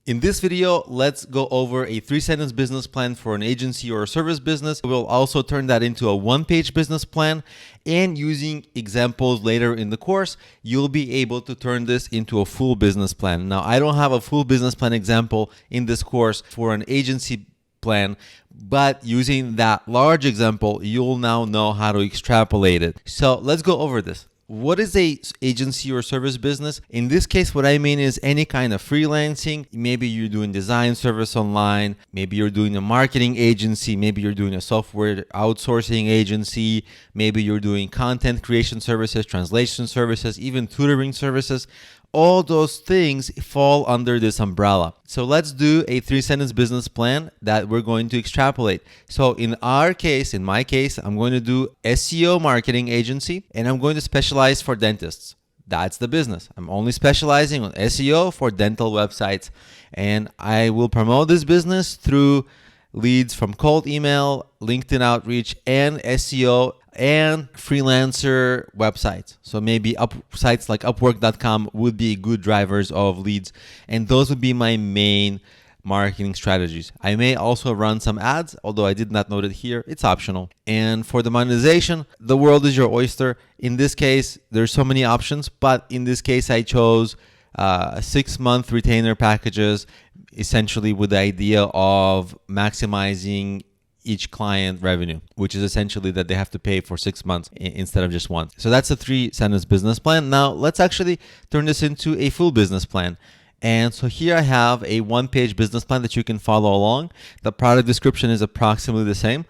In this video, let's go over a 3-sentence business plan for an agency or a service business. We'll also turn that into a 1-page business plan, and using examples later in the course, you'll be able to turn this into a full business plan. Now, I don't have a full business plan example in this course for an agency plan, but using that large example, you'll now know how to extrapolate it. So let's go over this. What is a agency or service business? In this case, what I mean is any kind of freelancing. Maybe you're doing design service online. Maybe you're doing a marketing agency. Maybe you're doing a software outsourcing agency. Maybe you're doing content creation services, translation services, even tutoring services. All those things fall under this umbrella. So let's do a 3-sentence business plan that we're going to extrapolate. So in my case, I'm going to do SEO marketing agency, and I'm going to specialize for dentists. That's the business. I'm only specializing on SEO for dental websites, and I will promote this business through leads from cold email, LinkedIn outreach, and SEO and freelancer websites. So maybe sites like Upwork.com would be good drivers of leads, and those would be my main marketing strategies. I may also run some ads, although I did not note it here. It's optional. And for the monetization, the world is your oyster. In this case, there's so many options, but in this case, I chose 6-month retainer packages, essentially with the idea of maximizing each client revenue, which is essentially that they have to pay for 6 months instead of just one. So that's a 3-sentence business plan. Now let's actually turn this into a full business plan. And so here I have a 1-page business plan that you can follow along. The product description is approximately the same,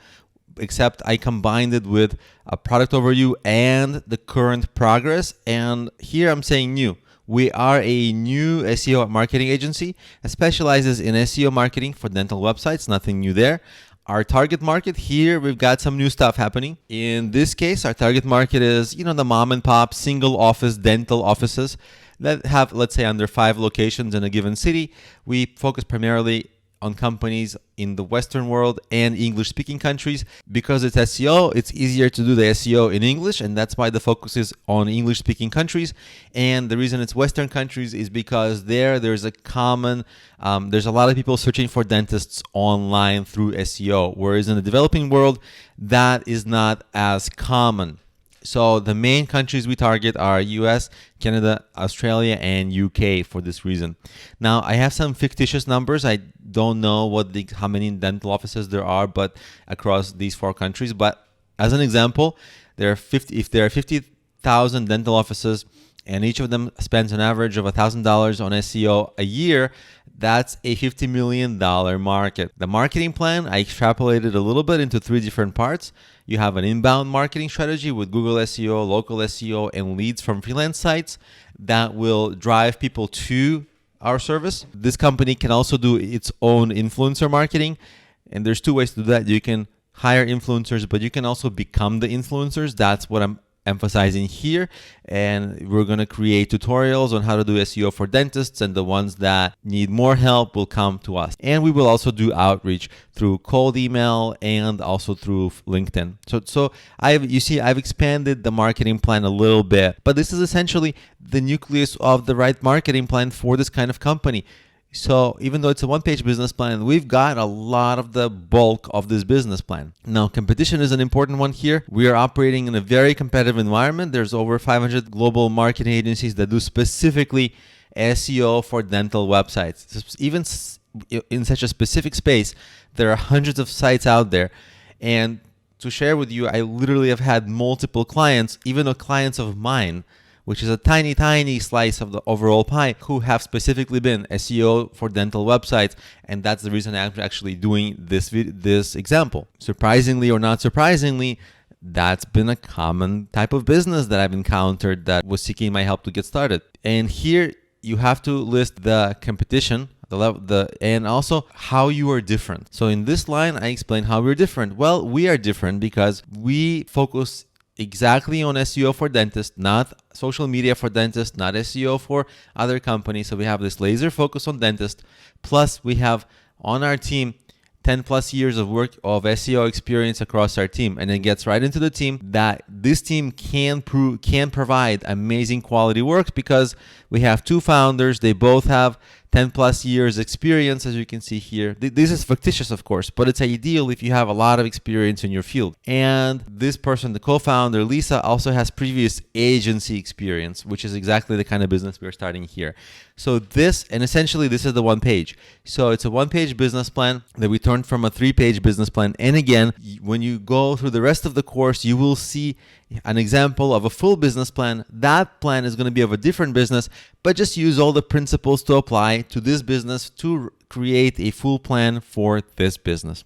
except I combined it with a product overview and the current progress. And here I'm saying new. We are a new SEO marketing agency that specializes in SEO marketing for dental websites. Nothing new there. Our target market here, we've got some new stuff happening. In this case, our target market is, the mom and pop single office dental offices that have, let's say, under 5 locations in a given city. We focus primarily on companies in the Western world and English-speaking countries. Because it's SEO, it's easier to do the SEO in English, and that's why the focus is on English-speaking countries. And the reason it's Western countries is because there's a lot of people searching for dentists online through SEO, whereas in the developing world, that is not as common. So the main countries we target are US, Canada, Australia, and UK for this reason. Now, I have some fictitious numbers. I don't know how many dental offices there are, but across these 4 countries. But as an example, if there are 50,000 dental offices and each of them spends an average of $1,000 on SEO a year, that's a $50 million market. The marketing plan, I extrapolated a little bit into 3 different parts. You have an inbound marketing strategy with Google SEO, local SEO, and leads from freelance sites that will drive people to our service. This company can also do its own influencer marketing, and there's 2 ways to do that. You can hire influencers, but you can also become the influencers. That's what I'm emphasizing here, and we're going to create tutorials on how to do SEO for dentists, and the ones that need more help will come to us. And we will also do outreach through cold email and also through LinkedIn. So I've expanded the marketing plan a little bit, but this is essentially the nucleus of the right marketing plan for this kind of company. So even though it's a 1-page business plan, we've got a lot of the bulk of this business plan. Now, competition is an important one here. We are operating in a very competitive environment. There's over 500 global marketing agencies that do specifically SEO for dental websites. Even in such a specific space, there are hundreds of sites out there. And to share with you, I literally have had multiple clients, even clients of mine, which is a tiny, tiny slice of the overall pie, who have specifically been SEO for dental websites. And that's the reason I'm actually doing this example. Surprisingly or not surprisingly, that's been a common type of business that I've encountered that was seeking my help to get started. And here you have to list the competition, and also how you are different. So in this line, I explain how we're different. Well, we are different because we focus exactly on SEO for dentists, not social media for dentists, not SEO for other companies. So we have this laser focus on dentists. Plus, we have on our team 10 plus years of work of SEO experience across our team. And it gets right into the team that this team can provide amazing quality work because we have 2 founders. They both have 10 plus years experience, as you can see here. This is fictitious, of course, but it's ideal if you have a lot of experience in your field. And this person, the co-founder, Lisa, also has previous agency experience, which is exactly the kind of business we're starting here. So essentially this is the one page. So it's a one-page business plan that we turned from a 3-page business plan. And again, when you go through the rest of the course, you will see an example of a full business plan. That plan is going to be of a different business, but just use all the principles to apply to this business to create a full plan for this business.